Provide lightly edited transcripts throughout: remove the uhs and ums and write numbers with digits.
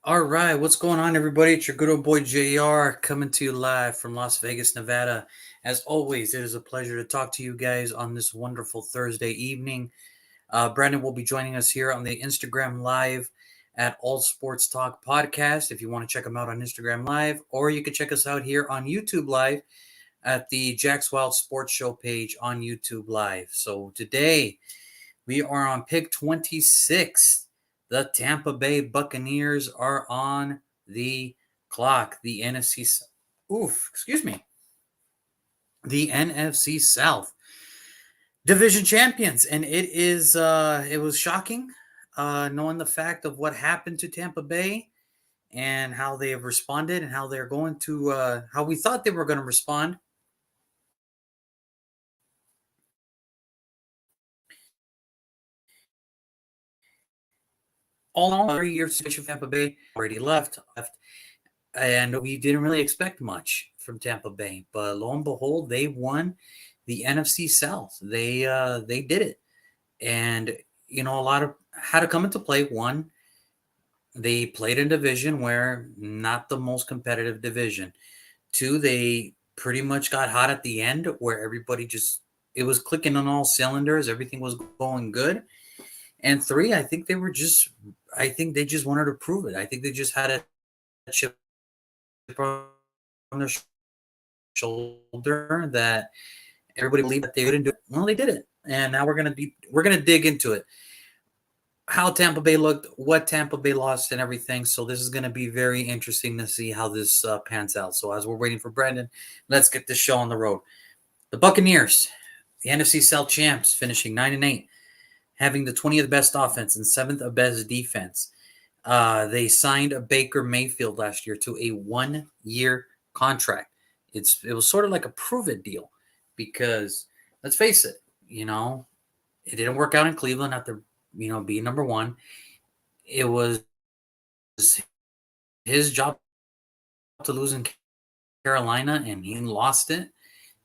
All right, what's going on, everybody? It's your good old boy JR coming to you live from Las Vegas, Nevada. As always, it is a pleasure to talk to you guys on this wonderful Thursday evening. Brandon will be joining us here on the Instagram Live at All Sports Talk Podcast. If you want to check them out on Instagram Live, or you can check us out here on YouTube Live at the Jack's Wild Sports Show page on YouTube Live. So today we are on pick 26. The Tampa Bay Buccaneers are on the clock. The NFC South division champions, and it was shocking knowing the fact of what happened to Tampa Bay and how they have responded and how they're going to how we thought they were going to respond. All in all, 3 years situation Tampa Bay already left, and we didn't really expect much from Tampa Bay. But lo and behold, they won the NFC South. They did it, and a lot of had to come into play. One, they played in a division where not the most competitive division. Two, they pretty much got hot at the end where everybody just it was clicking on all cylinders. Everything was going good. And three, I think they just wanted to prove it. I think they just had a chip on their shoulder that everybody believed that they couldn't do it. Well, they did it, and now we're gonna dig into it. How Tampa Bay looked, what Tampa Bay lost, and everything. So this is gonna be very interesting to see how this pans out. So as we're waiting for Brandon, let's get this show on the road. The Buccaneers, the NFC South champs, finishing 9-8, having the 20th best offense and 7th best defense. They signed a Baker Mayfield last year to a 1-year contract. It was sort of like a prove it deal because let's face it, it didn't work out in Cleveland after being number one. It was his job to lose in Carolina, and he lost it.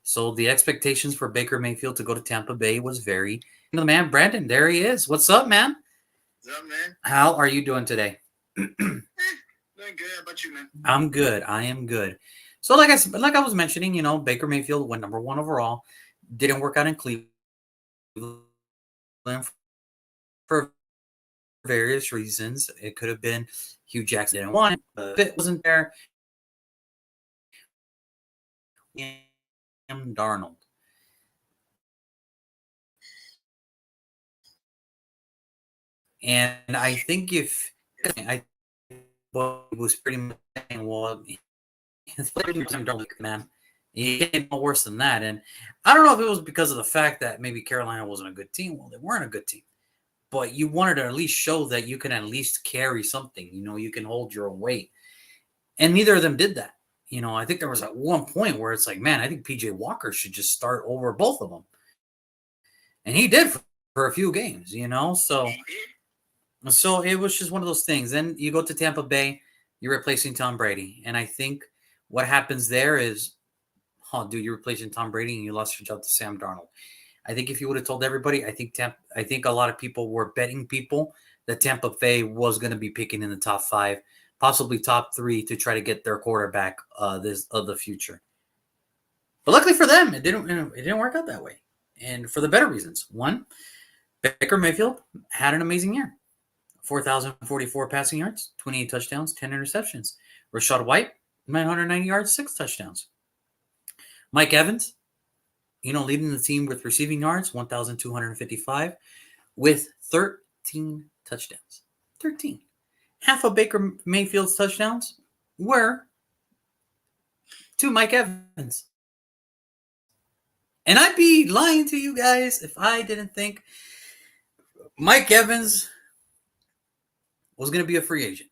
So the expectations for Baker Mayfield to go to Tampa Bay was very. The man Brandon, there he is. What's up, man? What's up, man? How are you doing today? Doing good. How about you, man? I'm good. I am good. So, like I was mentioning, Baker Mayfield went number one overall. Didn't work out in Cleveland for various reasons. It could have been Hugh Jackson didn't want it, but it wasn't there. Darnold. And I think it was pretty much saying, well, his players don't man. He came no worse than that. And I don't know if it was because of the fact that maybe Carolina wasn't a good team. Well, they weren't a good team. But you wanted to at least show that you can at least carry something. You can hold your own weight. And neither of them did that. I think there was at one point where it's like, man, I think PJ Walker should just start over both of them. And he did for a few games, So it was just one of those things. Then you go to Tampa Bay, you're replacing Tom Brady. And I think what happens there is, you're replacing Tom Brady and you lost your job to Sam Darnold. I think if you would have told everybody, I think a lot of people were betting people that Tampa Bay was going to be picking in the top 5, possibly top 3 to try to get their quarterback of the future. But luckily for them, it didn't work out that way. And for the better reasons. One, Baker Mayfield had an amazing year. 4,044 passing yards, 28 touchdowns, 10 interceptions. Rashad White, 990 yards, 6 touchdowns. Mike Evans, leading the team with receiving yards, 1,255, with 13 touchdowns. 13. Half of Baker Mayfield's touchdowns were to Mike Evans. And I'd be lying to you guys if I didn't think Mike Evans was going to be a free agent.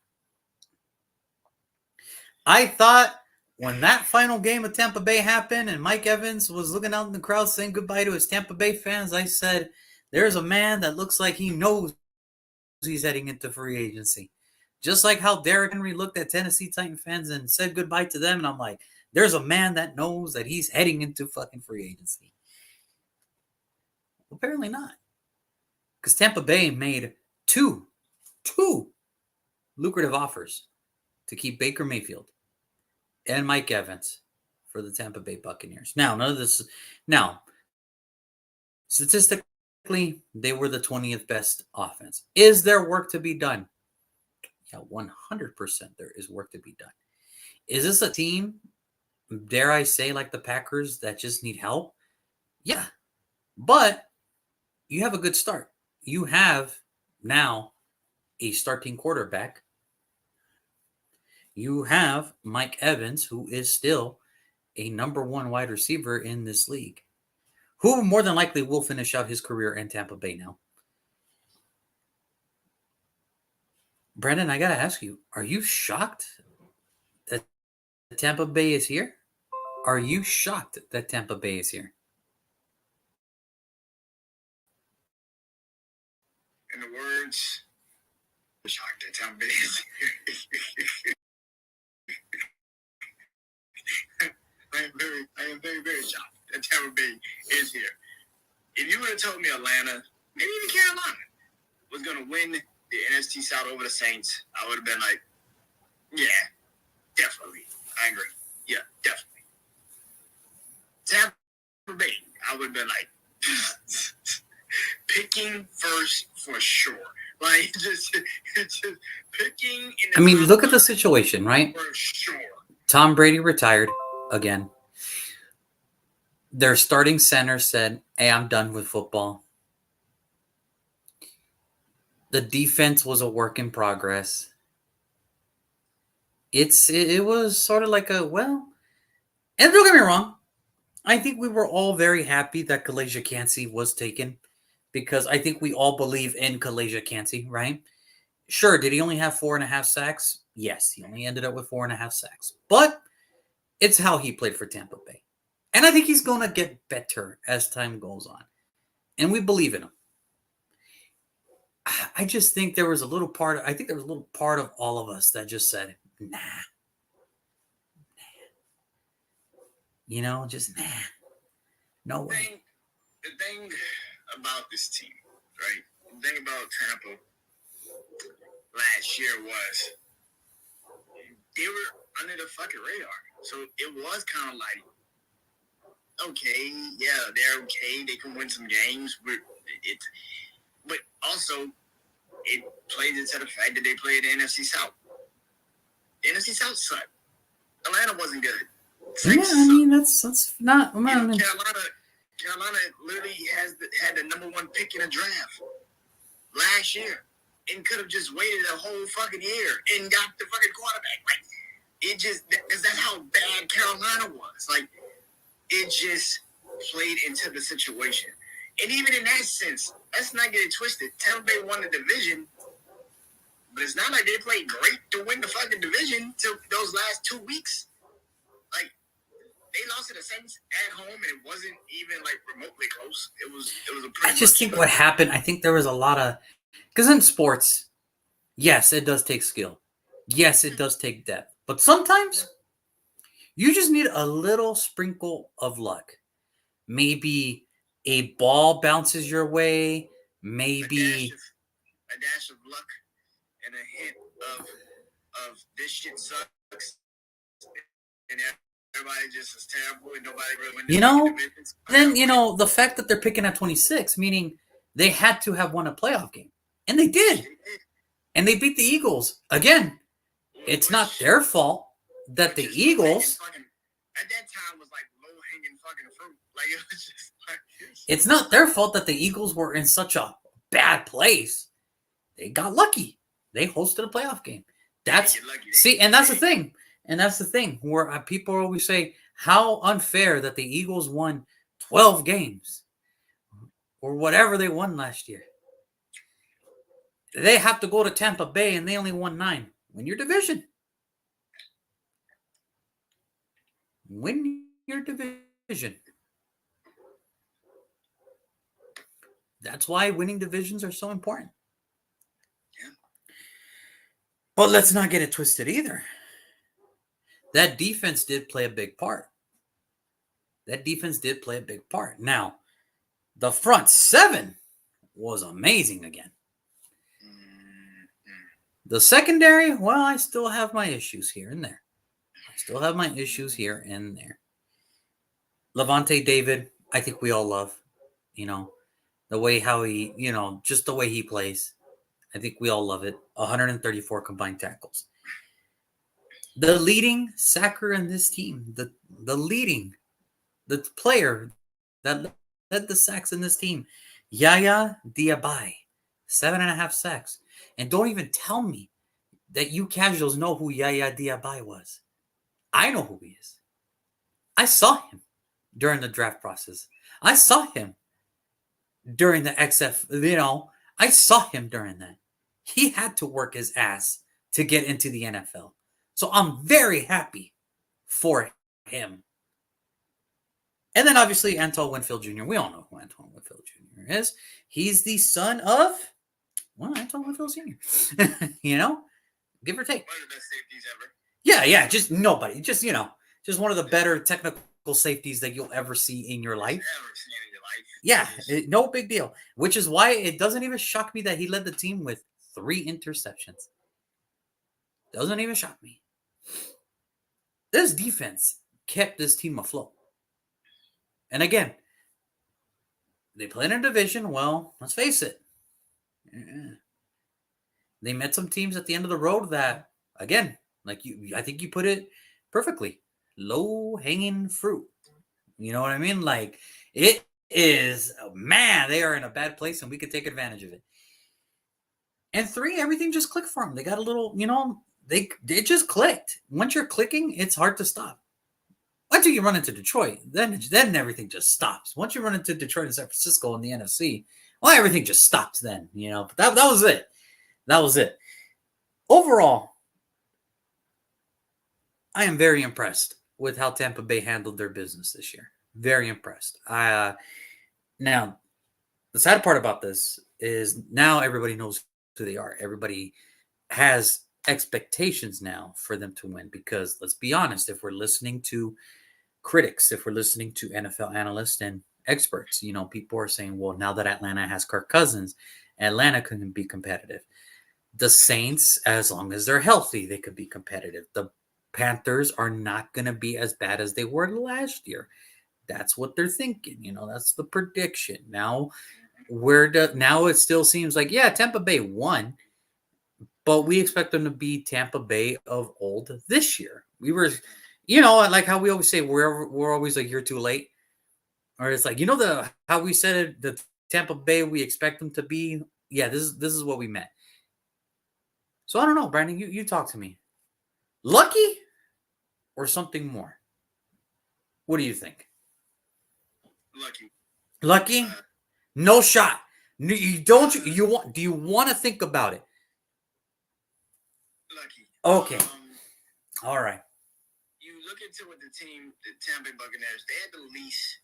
I thought when that final game of Tampa Bay happened and Mike Evans was looking out in the crowd saying goodbye to his Tampa Bay fans, I said, there's a man that looks like he knows he's heading into free agency. Just like how Derrick Henry looked at Tennessee Titan fans and said goodbye to them. And I'm like, there's a man that knows that he's heading into fucking free agency. Apparently not. Because Tampa Bay made two lucrative offers to keep Baker Mayfield and Mike Evans for the Tampa Bay Buccaneers. Now, none of this. Now, statistically, they were the 20th best offense. Is there work to be done? Yeah, 100% there is work to be done. Is this a team, dare I say, like the Packers that just need help? Yeah, but you have a good start. You have now a starting quarterback. You have Mike Evans, who is still a number one wide receiver in this league, who more than likely will finish out his career in Tampa Bay now. Brandon, I got to ask you, are you shocked that Tampa Bay is here? Are you shocked that Tampa Bay is here? In the words, shocked that Tom Brady is here. I am very, very shocked that Tampa Bay is here. If you would have told me Atlanta, maybe even Carolina, was going to win the NFC South over the Saints, I would have been like, yeah, definitely. I agree. Yeah, definitely. Tampa Bay, I would have been like, picking first for sure. Like, just picking in the I mean, look at the situation, right? For sure. Tom Brady retired again. Their starting center said, hey, I'm done with football. The defense was a work in progress. It was sort of like a, well, and don't get me wrong, I think we were all very happy that Kalaja Cansey was taken because I think we all believe in Kalaja Cansey, right? Sure, did he only have 4.5 sacks? Yes, he only ended up with 4.5 sacks. But it's how he played for Tampa Bay. And I think he's going to get better as time goes on. And we believe in him. I just think there was a little part of all of us that just said, nah. You know, just nah. No way. The thing about this team, right? The thing about Tampa last year was they were under the fucking radar. So it was kind of like, okay, yeah, they're okay. They can win some games. But also, it plays into the fact that they played the NFC South. The NFC South sucked. Atlanta wasn't good. Texas I mean, that's not. You know, Carolina literally had the number one pick in the draft last year and could have just waited a whole fucking year and got the fucking quarterback. Like, it just, because that's how bad Carolina was. Like, it just played into the situation. And even in that sense, let's not get it twisted. Tampa Bay won the division, but it's not like they played great to win the fucking division till those last 2 weeks. Like, they lost to the Saints at home, and it wasn't even like remotely close. It was a pretty. I just think what happened. I think there was a lot of, because in sports, yes, it does take skill. Yes, it does take depth. But sometimes you just need a little sprinkle of luck. Maybe a ball bounces your way. Maybe a dash of luck and a hint of this shit sucks. And everybody just is terrible and nobody really wins. You know, then, you know, the fact that they're picking at 26, meaning they had to have won a playoff game. And they did. And they beat the Eagles. Again, it's not their fault that the Eagles. At that time was like low-hanging fucking fruit. Like, it was just like. It's not their fault that the Eagles were in such a bad place. They got lucky. They hosted a playoff game. That's and that's the thing. And that's the thing where people always say how unfair that the Eagles won 12 games or whatever they won last year. They have to go to Tampa Bay and they only won 9. Win your division. Win your division. That's why winning divisions are so important. Yeah. But let's not get it twisted either. That defense did play a big part. Now, the front 7 was amazing again. The secondary, well, I still have my issues here and there. Levante David, I think we all love, you know, the way how he, just the way he plays. I think we all love it. 134 combined tackles. The leading sacker in this team, the player that led the sacks in this team, Yaya Diaby, 7.5 sacks. And don't even tell me that you casuals know who Yaya Diaby was. I know who he is. I saw him during the draft process. I saw him during the XF, I saw him during that. He had to work his ass to get into the NFL. So I'm very happy for him. And then obviously Antoine Winfield Jr. We all know who Antoine Winfield Jr. is. He's the son of, Antoine Winfield Jr. Give or take. One of the best safeties ever. Yeah, just nobody. Just one of the better technical safeties that you'll ever see in your life. Never seen in your life. Yeah, no big deal. Which is why it doesn't even shock me that he led the team with 3 interceptions. Doesn't even shock me. This defense kept this team afloat. And again, they played in a division. Well, let's face it. They met some teams at the end of the road that, again, I think you put it perfectly. Low-hanging fruit. You know what I mean? Like, it is, man, they are in a bad place and we could take advantage of it. And 3, everything just clicked for them. They got a little, they just clicked. Once you're clicking, it's hard to stop. Until you run into Detroit, then everything just stops. Once you run into Detroit and San Francisco in the NFC, well, everything just stops then, But that was it. That was it. Overall, I am very impressed with how Tampa Bay handled their business this year. Very impressed. Now, the sad part about this is now everybody knows who they are. Everybody has expectations now for them to win because, let's be honest, if we're listening to critics, if we're listening to NFL analysts and experts, people are saying, well, now that Atlanta has Kirk Cousins, Atlanta can be competitive. The Saints, as long as they're healthy, they could be competitive. The Panthers are not going to be as bad as they were last year. That's what they're thinking. That's the prediction. Now it still seems like, yeah, Tampa Bay won, but we expect them to be Tampa Bay of old this year. We were, like how we always say, we're always a year too late. Or it's like, how we said it, the Tampa Bay we expect them to be. Yeah, this is what we meant. So I don't know, Brandon, you talk to me. Lucky or something more? What do you think? Lucky? No shot. No, you don't. You want? Do you want to think about it? Lucky. Okay. All right. You look into what the Tampa Bay Buccaneers, they had the least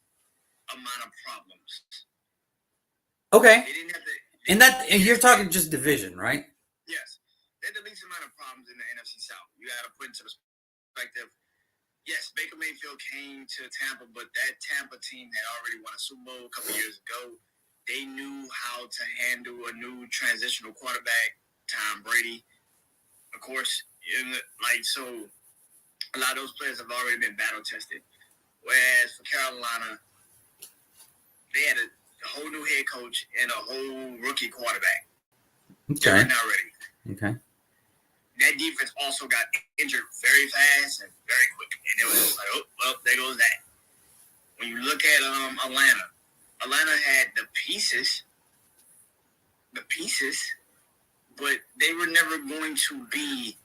amount of problems. Okay. They didn't have and you're talking just division, right? Yes. They had the least amount of problems in the NFC South. You got to put into perspective. Yes, Baker Mayfield came to Tampa, but that Tampa team had already won a Super Bowl a couple years ago. They knew how to handle a new transitional quarterback, Tom Brady. Of course, so a lot of those players have already been battle tested. Whereas for Carolina, they had a whole new head coach and a whole rookie quarterback. Okay. They're not ready. Okay. That defense also got injured very fast and very quick. And it was just like, oh, well, there goes that. When you look at Atlanta had the pieces, but they were never going to be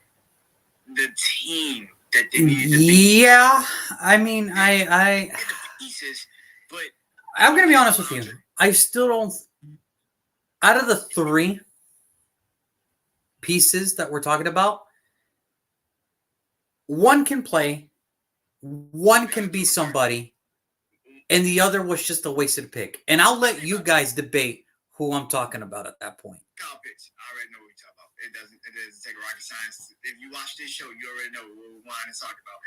the team that they needed to be. Yeah, I mean, They had the pieces, but I'm going to be honest with you. I still don't, out of the 3 pieces that we're talking about, one can play, one can be somebody, and the other was just a wasted pick. And I'll let you guys debate who I'm talking about at that point. Kyle Pitts, I already know what you're talking about. It doesn't take rocket science. If you watch this show, you already know what we're wanting to talk about.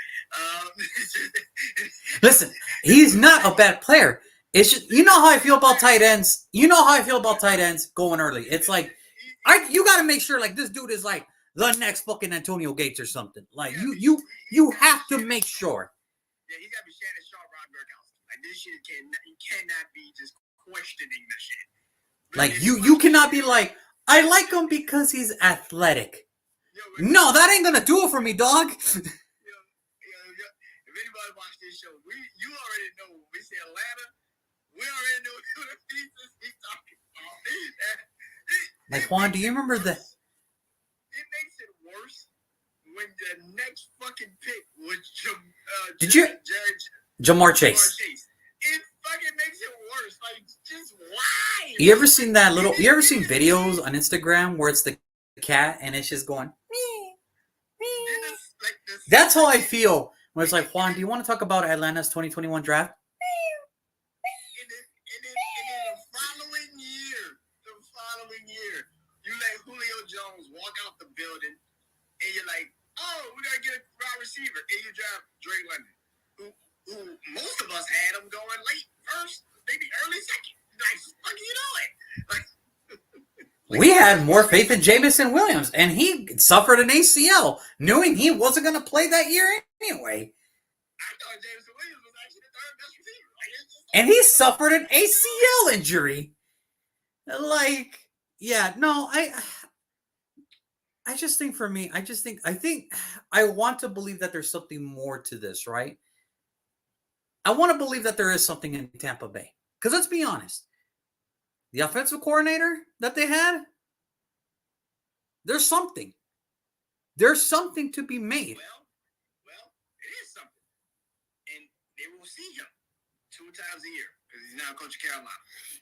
Listen, he's not a bad player. It's just, how I feel about tight ends. You know how I feel about tight ends going early. It's like, you got to make sure, like, this dude is like the next fucking Antonio Gates or something. Like Yeah, you have to make sure. Yeah, he's got to be Shannon Sharp, Ron Gronkowski. Like this shit you cannot be just questioning the shit. Like you cannot be like, I like him because he's athletic. No, that ain't gonna do it for me, dog. If anybody watched this show, you already know when we say Atlanta, we already know who the pieces he's talking about. Like Juan, do you remember the? It makes it worse when the next fucking pick was Jamar Chase? It fucking makes it worse. Like, just why? You ever seen that little? You ever seen videos on Instagram where it's the cat and it's just going? That's how I feel when it's like, Juan, do you want to talk about Atlanta's 2021 draft? And then the following year, you let Julio Jones walk out the building, and you're like, oh, we gotta get a wide receiver, and you draft Drake London, who most of us had him going late first, maybe early second. Like, fuck you doing? We had more faith in Jamison Williams, and he suffered an ACL, knowing he wasn't going to play that year anyway. I thought Jamison Williams was actually the third best receiver. And he suffered an ACL injury. Like, yeah, no, I just think for me, I think I want to believe that there's something more to this, right? I want to believe that there is something in Tampa Bay. Because let's be honest. The offensive coordinator that they had, there's something. There's something to be made. Well, it is something. And they will see him 2 times a year because he's now coach of Carolina.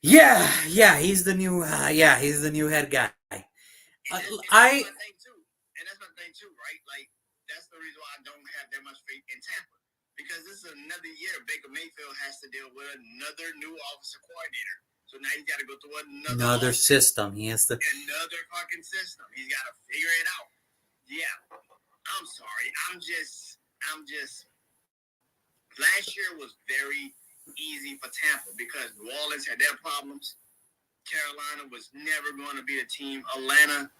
Yeah, he's the new head guy. And that's my thing too, right? Like, that's the reason why I don't have that much faith in Tampa. Because this is another year Baker Mayfield has to deal with another new offensive coordinator. So now he's got to go through another system. He has to another fucking system. He's got to figure it out. Yeah, I'm sorry. I'm just. Last year was very easy for Tampa because New Orleans had their problems. Carolina was never going to be a team. Atlanta,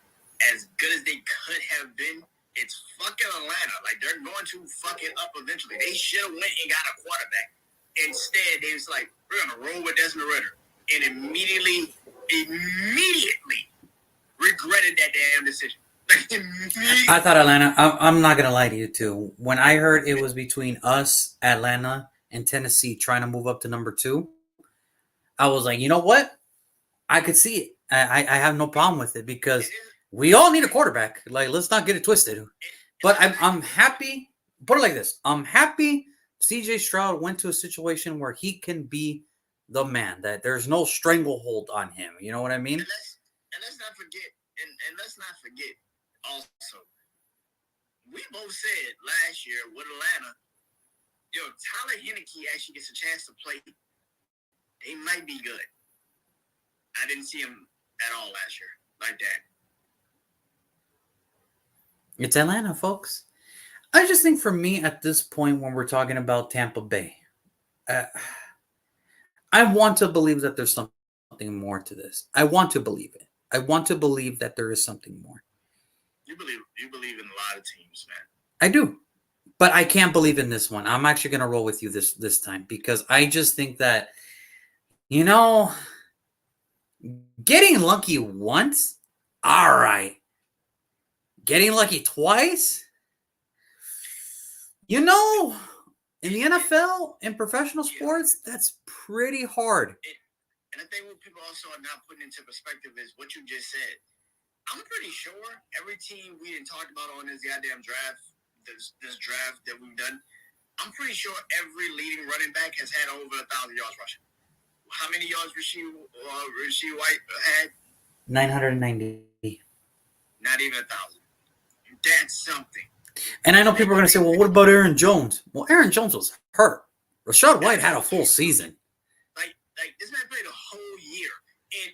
as good as they could have been, it's fucking Atlanta. Like, they're going to fuck it up eventually. They should have went and got a quarterback. Instead, they was like, we're going to roll with Desmond Ridder. And immediately regretted that damn decision. I thought Atlanta, I'm not going to lie to you too. When I heard it was between us, Atlanta, and Tennessee trying to move up to number 2, I was like, you know what? I could see it. I have no problem with it because we all need a quarterback. Like, let's not get it twisted. But I'm happy. Put it like this. I'm happy CJ Stroud went to a situation where he can be the man, that there's no stranglehold on him. You know what I mean? And let's not forget also, we both said last year with Atlanta, Tyler Heineke actually gets a chance to play. They might be good. I didn't see him at all last year like that. It's Atlanta, folks. I just think for me at this point when we're talking about Tampa Bay, I want to believe that there's something more to this. I want to believe it. I want to believe that there is something more. You believe in a lot of teams, man. I do. But I can't believe in this one. I'm actually going to roll with you this time because I just think that, getting lucky once, all right. Getting lucky twice, in the NFL, in professional sports, that's pretty hard. And I think what people also are not putting into perspective is what you just said. I'm pretty sure every team we didn't talk about on this goddamn draft, this draft that we've done, I'm pretty sure every leading running back has had over 1,000 yards rushing. How many yards Rasheed White had? 990. Not even 1,000. That's something. And I know people are going to say, well, what about Aaron Jones? Well, Aaron Jones was hurt. Rashad White had a full season. Like this man played a whole year and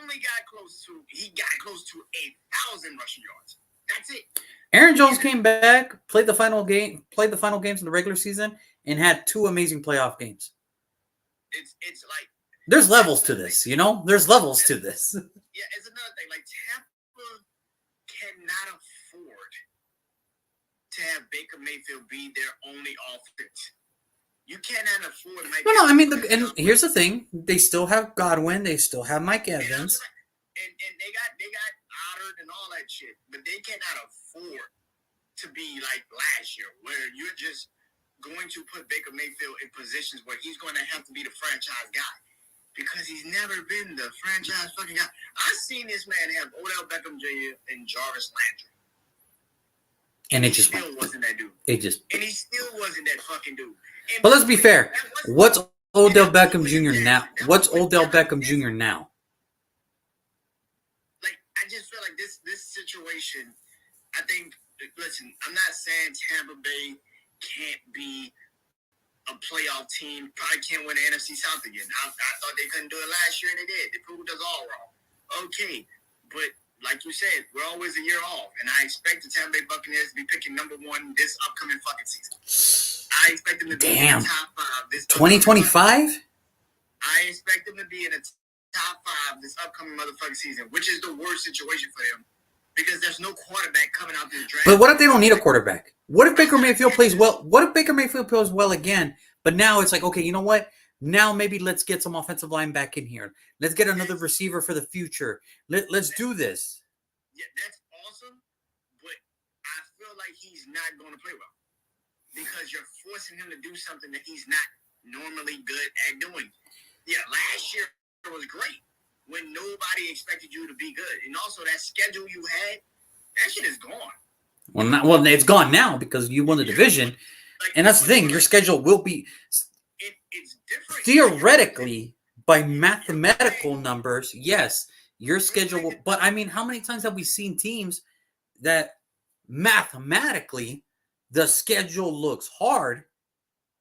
only got close to 1,000 rushing yards. That's it. Aaron Jones came back, played the final games in the regular season, and had 2 amazing playoff games. It's like there's levels to this, There's levels to this. Yeah, it's another thing. Like, Tampa cannot to have Baker Mayfield be their only offense. You cannot afford Mike No, I mean, Evans. and here's the thing: they still have Godwin, they still have Mike Evans, and they got Otter and all that shit, but they cannot afford to be like last year, where you're just going to put Baker Mayfield in positions where he's going to have to be the franchise guy, because he's never been the franchise fucking guy. I've seen this man have Odell Beckham Jr. and Jarvis Landry. and it just still wasn't that dude. And he still wasn't that fucking dude. And but let's be fair. What's Odell Beckham Jr. now? What's Odell Beckham Jr. now? Like, I just feel like this situation, I think, listen, I'm not saying Tampa Bay can't be a playoff team, probably can't win the NFC South again. I thought they couldn't do it last year, and they did. They proved us all wrong. Okay, but like you said, we're always a year off, and I expect the Tampa Bay Buccaneers to be picking number one this upcoming fucking season. I expect them to be in the top 5 this 2025? I expect them to be in the top 5 this upcoming motherfucking season, which is the worst situation for them, because there's no quarterback coming out this draft. But what if they don't need a quarterback? What if Baker Mayfield plays well? What if Baker Mayfield plays well again? But now it's like, okay, you know what? Now maybe let's get some offensive line back in here. Let's get another receiver for the future. Let's do this. Yeah, that's awesome, but I feel like he's not going to play well, because you're forcing him to do something that he's not normally good at doing. Yeah, last year was great when nobody expected you to be good. And also that schedule you had, that shit is gone. Well, it's gone now because you won the division. Like, and that's the thing. Your schedule will be it's different. Theoretically, by mathematical numbers, yes, your schedule will. But, I mean, how many times have we seen teams that mathematically the schedule looks hard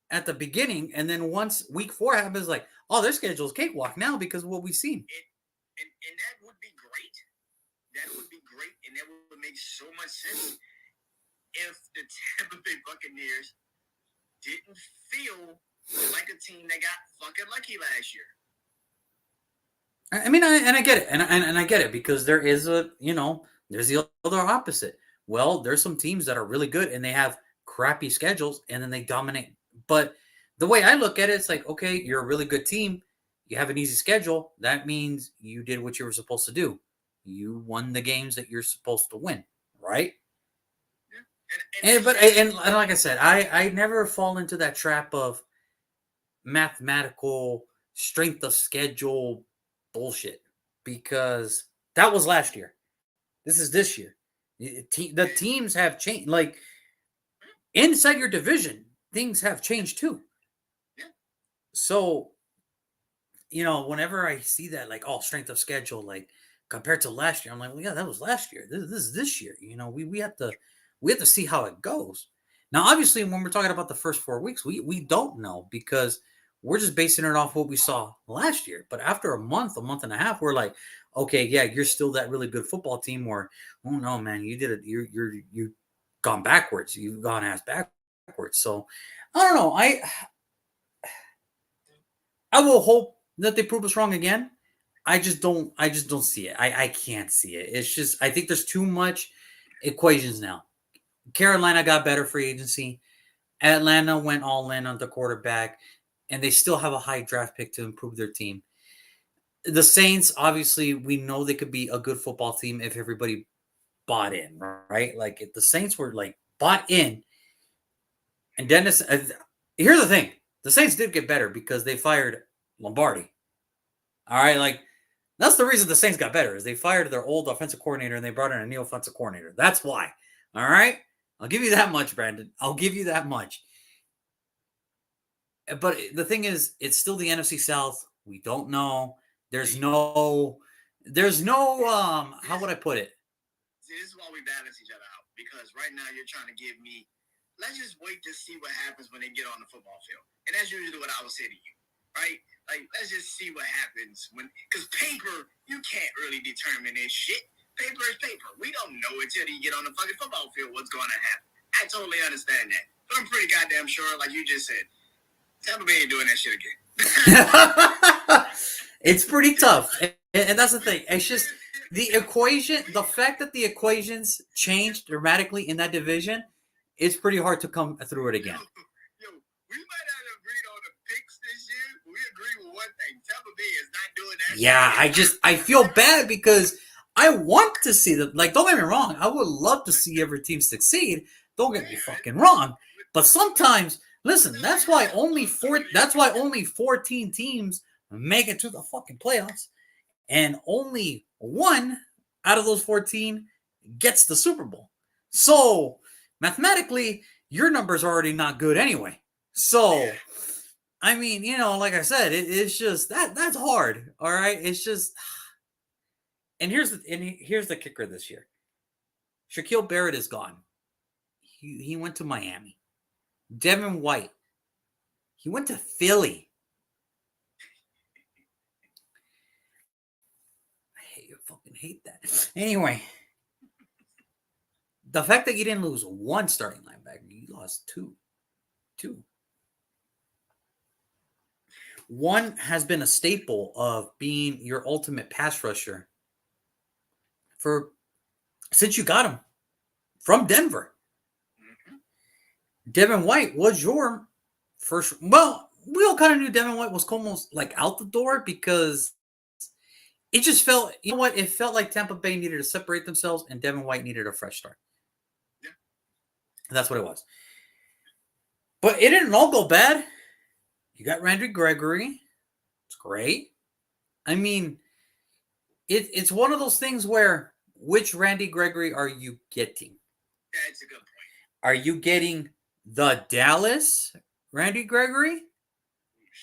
at the beginning, and then once week 4 happens, like, oh, their schedule is cakewalk now because of what we've seen. And that would be great. That would be great, and that would make so much sense if the Tampa Bay Buccaneers didn't feel like a team that got fucking lucky last year. I mean, I get it, and I get it, because there is there's the other opposite. Well, there's some teams that are really good and they have crappy schedules and then they dominate. But the way I look at it, it's like, okay, you're a really good team. You have an easy schedule. That means you did what you were supposed to do. You won the games that you're supposed to win, right? Yeah. And like I said, I never fall into that trap of mathematical strength of schedule bullshit, because that was last year. This is this year. The teams have changed. Like, inside your division, things have changed too. Yeah. So, whenever I see that, like, oh, strength of schedule, like compared to last year, I'm like, well, yeah, that was last year. This is this year. We have to see how it goes. Now, obviously, when we're talking about the first 4 weeks, we don't know, because we're just basing it off what we saw last year. But after a month and a half, we're like, okay, yeah, you're still that really good football team. Or, oh no, man, you did it. You've gone backwards. You've gone ass backwards. So I don't know. I will hope that they prove us wrong again. I just don't see it. I can't see it. It's just, I think there's too much equations now. Carolina got better free agency. Atlanta went all in on the quarterback, and they still have a high draft pick to improve their team. The Saints, obviously, we know they could be a good football team if everybody bought in, right? Like, if the Saints were, like, bought in, and Dennis, here's the thing. The Saints did get better because they fired Lombardi. All right, like, that's the reason the Saints got better, is they fired their old offensive coordinator and they brought in a new offensive coordinator. That's why. All right? I'll give you that much, Brandon. I'll give you that much. But the thing is, it's still the NFC South. We don't know. There's no, how would I put it? See, this is why we balance each other out. Because right now you're trying to give me, let's just wait to see what happens when they get on the football field. And that's usually what I would say to you, right? Like, let's just see what happens because paper, you can't really determine this shit. Paper is paper. We don't know until you get on the fucking football field what's going to happen. I totally understand that. But I'm pretty goddamn sure, like you just said, Tampa Bay ain't doing that shit again. It's pretty tough. And that's the thing. It's just, the fact that the equations changed dramatically in that division, it's pretty hard to come through it again. Yo, we might not have agreed on the picks this year, but we agree with one thing. Tampa Bay is not doing that. Yeah, I feel bad because I want to see them. Like, don't get me wrong, I would love to see every team succeed. Don't get me fucking wrong. But sometimes, listen, that's why only 14 teams make it to the fucking playoffs. And only one out of those 14 gets the Super Bowl. So mathematically, your numbers are already not good anyway. So, I mean, like I said, it's just that's hard. All right, it's just. And here's the kicker this year. Shaquille Barrett is gone. He went to Miami. Devin White, he went to Philly. Fucking hate that. Anyway, the fact that you didn't lose one starting linebacker, you lost two. One has been a staple of being your ultimate pass rusher since you got him from Denver. Devin White was your first. Well, we all kind of knew Devin White was almost like out the door because it just felt, you know what? It felt like Tampa Bay needed to separate themselves and Devin White needed a fresh start. Yeah. That's what it was. But it didn't all go bad. You got Randy Gregory. It's great. I mean, it's one of those things where which Randy Gregory are you getting? That's a good point. Are you getting the Dallas Randy Gregory?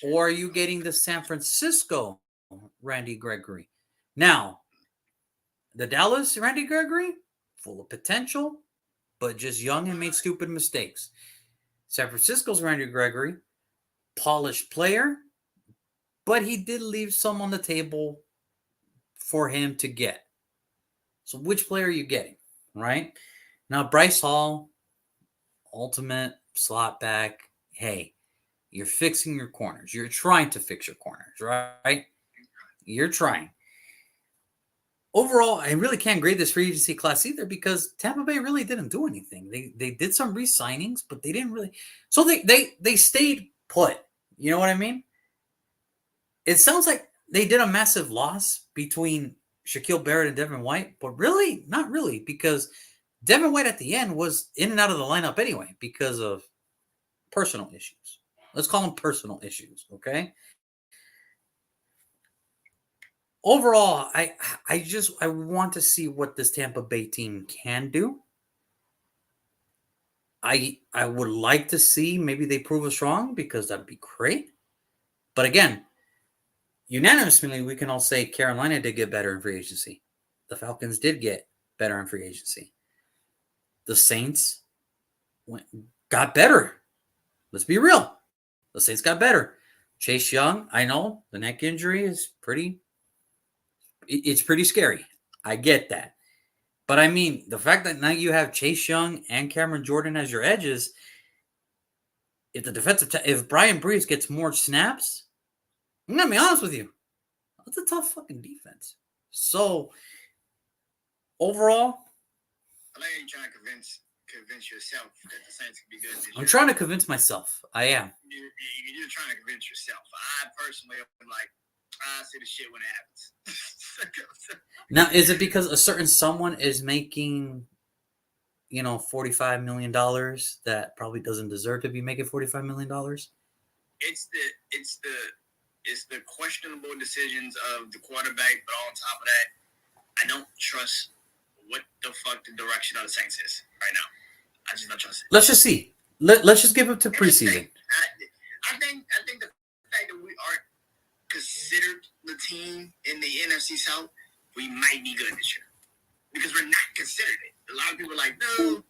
Or are you getting the San Francisco Randy Gregory? Now, the Dallas Randy Gregory, full of potential, but just young and made stupid mistakes. San Francisco's Randy Gregory, polished player, but he did leave some on the table for him to get. So which player are you getting, right? Now, Bryce Hall, ultimate slot back. Hey, you're fixing your corners. You're trying to fix your corners, right? You're trying. Overall, I really can't grade this free agency class either because Tampa Bay really didn't do anything. They did some re-signings, but they didn't really. So they stayed put. You know what I mean? It sounds like they did a massive loss between Shaquille Barrett and Devin White, but really, not really, because Devin White at the end was in and out of the lineup anyway because of personal issues. Let's call them personal issues, okay? Overall, I want to see what this Tampa Bay team can do. I would like to see maybe they prove us wrong because that'd be great. But again, unanimously, we can all say Carolina did get better in free agency. The Falcons did get better in free agency. The Saints got better. Let's be real. The Saints got better. Chase Young, I know the neck injury is it's pretty scary. I get that. But I mean, the fact that now you have Chase Young and Cameron Jordan as your edges, if Brian Brees gets more snaps, I'm going to be honest with you, that's a tough fucking defense. So, overall, I like how you're trying to convince yourself that the Saints can be good. I'm trying to convince myself. I am. You're trying to convince yourself. I personally am like, I see the shit when it happens. Now, is it because a certain someone is making, $45 million that probably doesn't deserve to be making $45 million? It's the questionable decisions of the quarterback, but on top of that, I don't trust what the fuck the direction of the Saints is right now. I just don't trust it. Let's just see. Let's just give it to preseason. I think the fact that we aren't considered the team in the NFC South, we might be good this year because we're not considered it. A lot of people are like, no,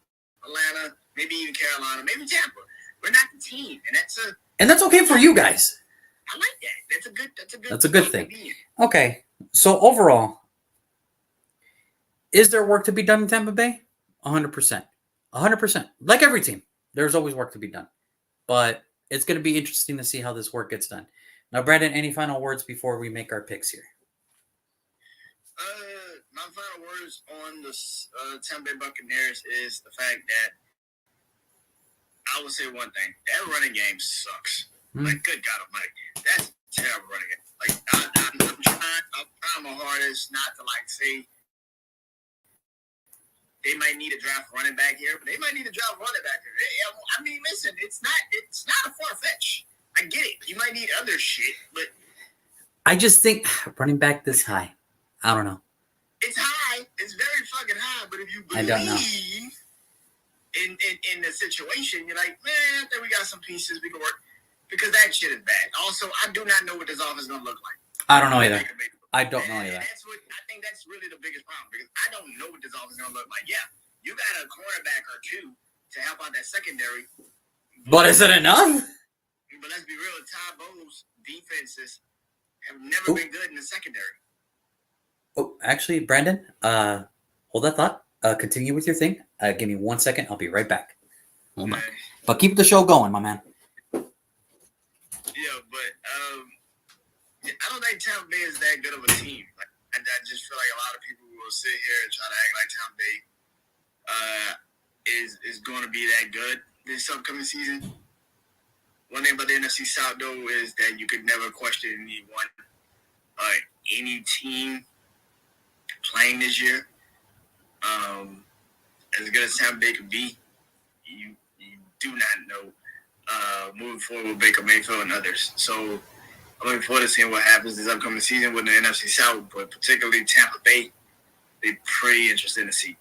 Atlanta, maybe even Carolina, maybe Tampa. We're not the team, and that's okay for you guys. I like that. That's a good thing. Okay, so overall, is there work to be done in Tampa Bay? 100%. 100%. Like every team, there's always work to be done. But it's going to be interesting to see how this work gets done. Now, Brandon, any final words before we make our picks here? final words on the Tampa Bay Buccaneers is the fact that I will say one thing: that running game sucks. Like, good God Almighty, that's a terrible running game. Like, I'm trying my hardest not to like say they might need a draft running back here, but they might need a draft running back here. I mean, listen, it's not a far fetch. I get it. You might need other shit, but I just think running back this high, I don't know. It's high. It's very fucking high. But if you I don't know. believe in the situation, you're like, man, I think we got some pieces we can work. Because that shit is bad. Also, I do not know what this offense is going to look like. I don't know either. I don't know either. I think that's really the biggest problem. Because I don't know what this offense is going to look like. Yeah, you got a cornerback or two to help out that secondary. But is it enough? But let's be real. Ty Bowles' defenses have never been good in the secondary. Oh, actually, Brandon, hold that thought. Continue with your thing. Give me 1 second. I'll be right back. Hold on. But keep the show going, my man. Yeah, but I don't think Tampa Bay is that good of a team. Like, I just feel like a lot of people will sit here and try to act like Tampa Bay is going to be that good this upcoming season. One thing about the NFC South, though, is that you could never question any team playing this year. As good as Tampa Bay could be, you do not know moving forward with Baker Mayfield and others. So I'm looking forward to seeing what happens this upcoming season with the NFC South, but particularly Tampa Bay, they're pretty interesting to see.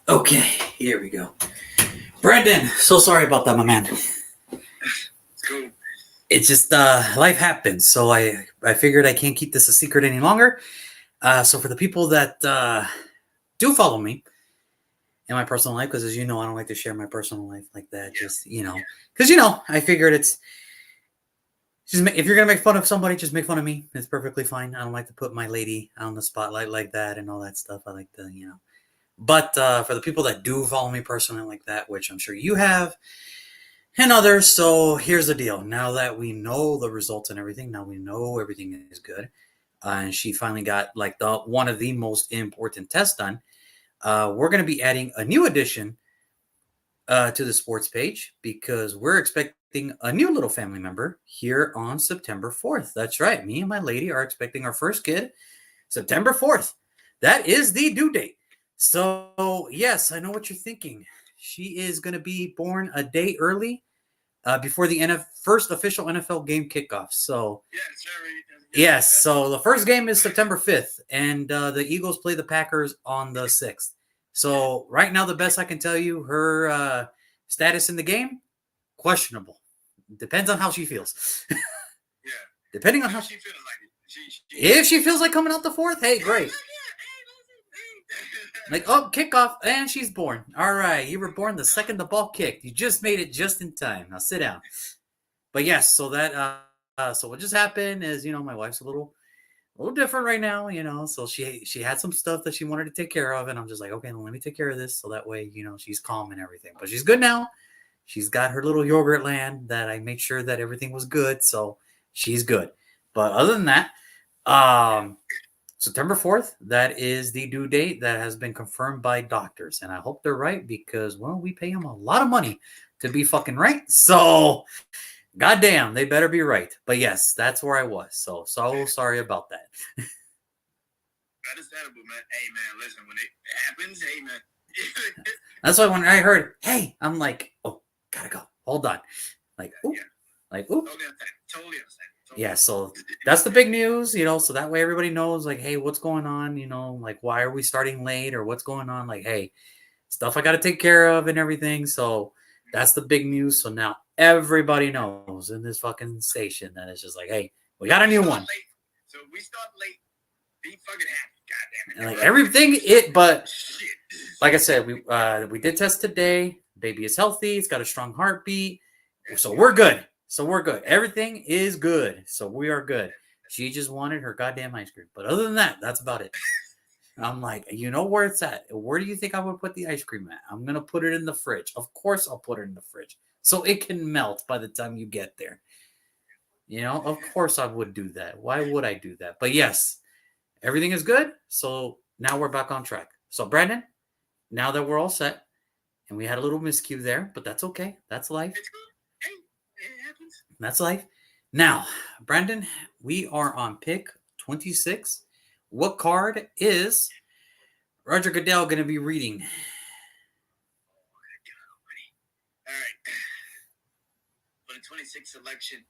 Okay, here we go. Brandon, so sorry about that, my man. It's cool. It's just life happens, so I figured I can't keep this a secret any longer. So for the people that do follow me in my personal life, because as you know, I don't like to share my personal life like that. Yeah. Just because I figured it's just if you're gonna make fun of somebody, just make fun of me. It's perfectly fine. I don't like to put my lady on the spotlight like that and all that stuff. I like to But for the people that do follow me personally like that, which I'm sure you have, and others. So here's the deal. Now that we know the results and everything, now we know everything is good. And she finally got like the one of the most important tests done. We're going to be adding a new addition to the sports page because we're expecting a new little family member here on September 4th. That's right. Me and my lady are expecting our first kid September 4th. That is the due date. So, yes, I know what you're thinking. She is going to be born a day early before the first official NFL game kickoff. So, Yeah, it's very. yes, so the first game is September 5th, and the Eagles play the Packers on the 6th. So, right now, the best I can tell you, her status in the game, questionable. Depends on how she feels. Yeah. Depending on how she feels like it. If she feels like coming out the 4th, hey, great. Like, oh, kickoff, and she's born. All right, you were born the second the ball kicked. You just made it just in time. Now sit down. But yes, so so what just happened is, my wife's a little different right now, So she had some stuff that she wanted to take care of, and I'm just like, okay, well, let me take care of this, so that way, she's calm and everything. But she's good now. She's got her little yogurt land that I made sure that everything was good, so she's good. But other than that, September 4th, that is the due date that has been confirmed by doctors. And I hope they're right because, well, we pay them a lot of money to be fucking right. So, goddamn, they better be right. But yes, that's where I was. So sorry about that. Understandable, man. Hey, man, listen, when it happens, hey, man. That's why when I heard, hey, I'm like, oh, gotta go. Hold on. Like, ooh. Yeah. Like, ooh. Totally understand. Yeah, so that's the big news, so that way everybody knows, like, hey, what's going on, like, why are we starting late or what's going on? Like, hey, stuff I got to take care of and everything. So that's the big news. So now everybody knows in this fucking station that it's just like, hey, we got a new one. Late. So we start late. Be fucking happy. God damn it. And like everything, but like I said, we did test today. Baby is healthy. It's got a strong heartbeat. So we're good. Everything is good. So we are good. She just wanted her goddamn ice cream. But other than that, that's about it. I'm like, you know where it's at. Where do you think I would put the ice cream at? I'm going to put it in the fridge. Of course, I'll put it in the fridge. So it can melt by the time you get there. Of course I would do that. Why would I do that? But yes, everything is good. So now we're back on track. So, Brandon, now that we're all set, and we had a little miscue there, but that's okay. That's life. That's life. Now, Brandon, we are on pick 26. What card is Roger Goodell going to be reading? All right. For the 26th selection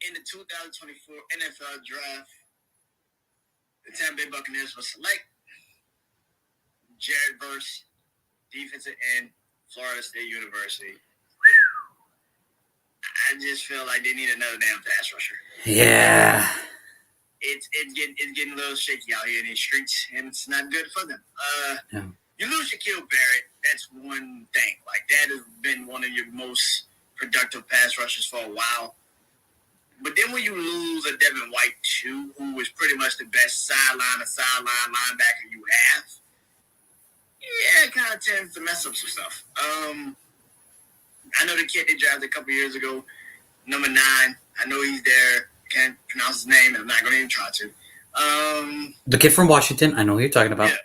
in the 2024 NFL Draft, the Tampa Bay Buccaneers will select Jared Verse, defensive end, Florida State University. I just feel like they need another damn pass rusher. Yeah. It's getting a little shaky out here in these streets, and it's not good for them. You lose Shaquille Barrett, that's one thing. Like, that has been one of your most productive pass rushers for a while. But then when you lose a Devin White, too, who was pretty much the best sideline linebacker you have, yeah, it kind of tends to mess up some stuff. I know the kid they drafted a couple years ago, number 9. I know he's there. Can't pronounce his name, and I'm not going to even try to. The kid from Washington, I know who you're talking about. Yeah.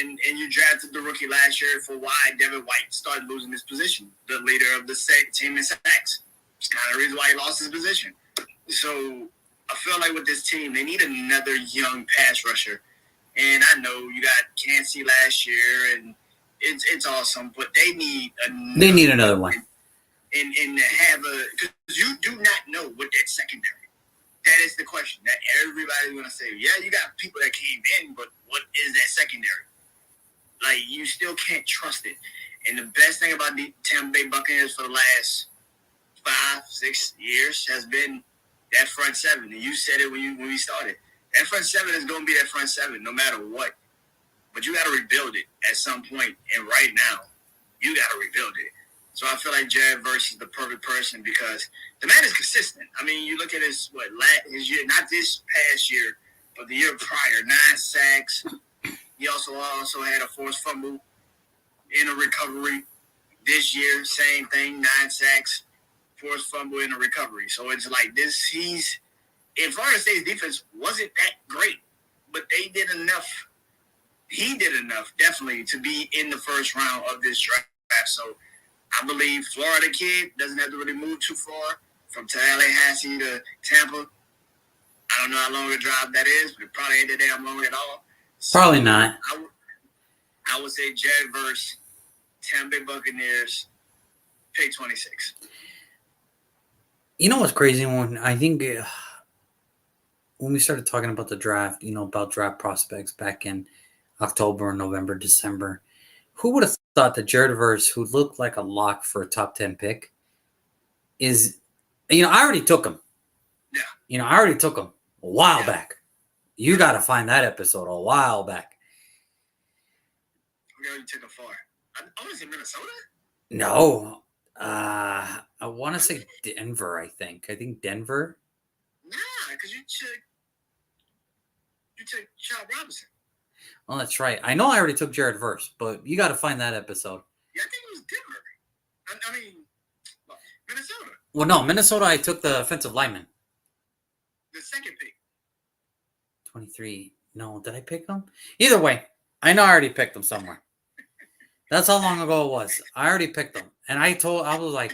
And you drafted the rookie last year for why Devin White started losing his position, the leader of the team in sacks. It's kind of the reason why he lost his position. So I feel like with this team, they need another young pass rusher. And I know you got Cansey last year, and it's awesome, but they need another one. And to have because you do not know what that secondary. That is the question that everybody's going to say. Yeah, you got people that came in, but what is that secondary? Like, you still can't trust it. And the best thing about the Tampa Bay Buccaneers for the last 5-6 years has been that front seven. And you said it when we started. That front seven is going to be that front seven no matter what. But you got to rebuild it at some point. And right now, you got to rebuild it. So I feel like Jared Verse is the perfect person because the man is consistent. I mean, you look at his year, not this past year, but the year prior, 9 sacks. He also had a forced fumble in a recovery. This year, same thing, 9 sacks, forced fumble in a recovery. So it's like this. In Florida State's defense wasn't that great, but they did enough. He did enough, definitely, to be in the first round of this draft. So I believe Florida kid doesn't have to really move too far from Tallahassee to Tampa. I don't know how long a drive that is, but it probably ain't that damn long at all. So Probably not. I would say Jared Verse, Tampa Bay Buccaneers, pick 26. You know what's crazy? When I think when we started talking about the draft, about draft prospects back in October, November, December, who would have thought that Jared Verse, who looked like a lock for a top 10 pick, is, I already took him. Yeah. I already took him a while back. You got to find that episode a while back. Where you took him far? Was it Minnesota? No. I want to say Denver, I think. I think Denver. Nah, because you took Charles Robinson. Oh, that's right. I know I already took Jared Verse, but you got to find that episode. Yeah, I think it was Denver. I mean, Minnesota. Well, no, Minnesota, I took the offensive lineman. The second pick. 23. No, did I pick them? Either way, I know I already picked them somewhere. That's how long ago it was. I already picked them. And I was like,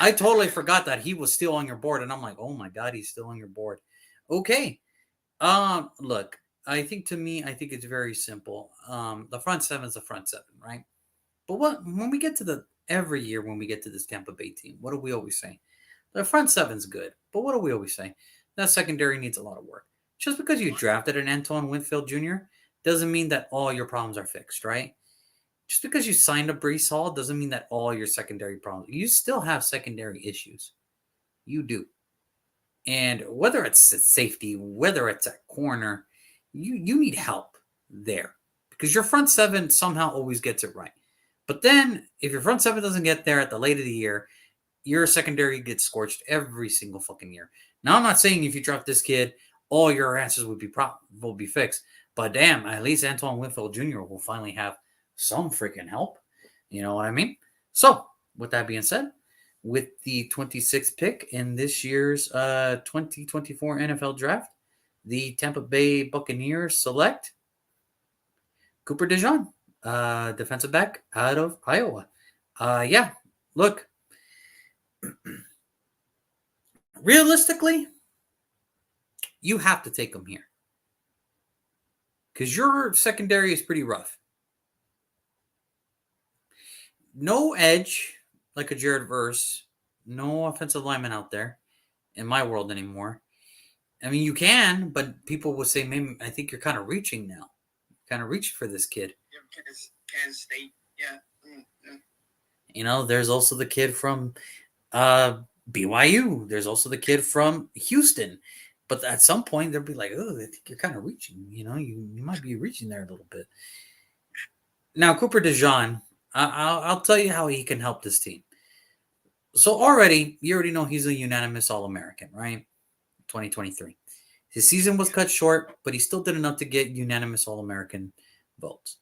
I totally forgot that he was still on your board. And I'm like, oh my God, he's still on your board. Okay. Look, I think it's very simple. The front seven is the front seven, right? But when we get to every year when we get to this Tampa Bay team, what do we always say? The front seven's good. But what do we always say? That secondary needs a lot of work. Just because you drafted an Antoine Winfield Jr. doesn't mean that all your problems are fixed, right? Just because you signed a Breece Hall doesn't mean that all your secondary problems. You still have secondary issues. You do. And whether it's at safety, whether it's at corner, you need help there. Because your front seven somehow always gets it right. But then, if your front seven doesn't get there at the late of the year, your secondary gets scorched every single fucking year. Now, I'm not saying if you draft this kid, all your answers will be fixed. But damn, at least Antoine Winfield Jr. will finally have some freaking help. You know what I mean? So, with that being said, with the 26th pick in this year's 2024 NFL Draft, the Tampa Bay Buccaneers select Cooper DeJean, defensive back out of Iowa. Look, realistically, you have to take him here because your secondary is pretty rough. No edge like a Jared Verse, no offensive lineman out there in my world anymore. I mean, you can, but people will say, maybe I think you're kind of reaching now. Kind of reaching for this kid. Yeah, Kansas State, yeah. There's also the kid from BYU. There's also the kid from Houston. But at some point, they'll be like, oh, I think you're kind of reaching. You might be reaching there a little bit. Now, Cooper DeJean, I'll tell you how he can help this team. So you already know he's a unanimous All-American, right? 2023. His season was cut short, but he still did enough to get unanimous All-American votes.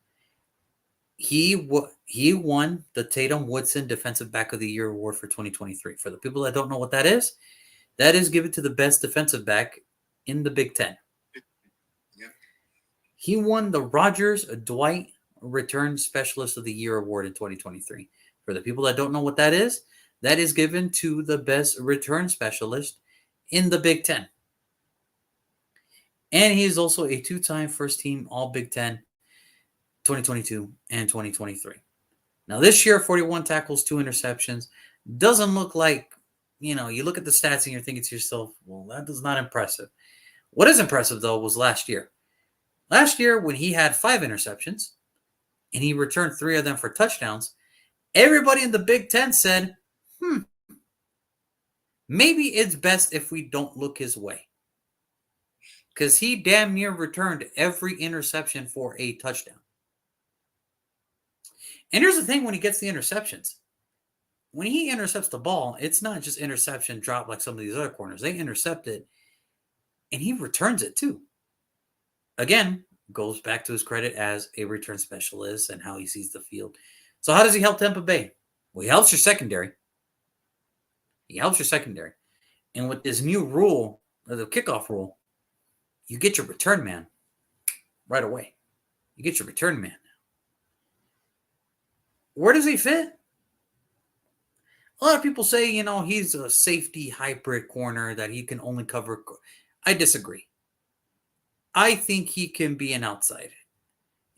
He won the Tatum Woodson Defensive Back of the Year award for 2023. For the people that don't know what that is given to the best defensive back in the Big Ten. Yeah. He won the Rogers Dwight Return Specialist of the Year award in 2023. For the people that don't know what that is given to the best return specialist in the Big Ten. And he is also a 2-time first-team All-Big Ten 2022 and 2023. Now, this year, 41 tackles, 2 interceptions. Doesn't look like, you look at the stats and you're thinking to yourself, well, that is not impressive. What is impressive, though, was last year. Last year, when he had 5 interceptions, and he returned 3 of them for touchdowns. Everybody in the Big Ten said, maybe it's best if we don't look his way. Because he damn near returned every interception for a touchdown. And here's the thing when he gets the interceptions. When he intercepts the ball, it's not just interception drop like some of these other corners. They intercept it, and he returns it too. Again, goes back to his credit as a return specialist and how he sees the field. So how does he help Tampa Bay? Well, he helps your secondary. And with this new rule, the kickoff rule, you get your return man right away. Where does he fit? A lot of people say, he's a safety hybrid corner that he can only cover. I disagree. I think he can be an outside.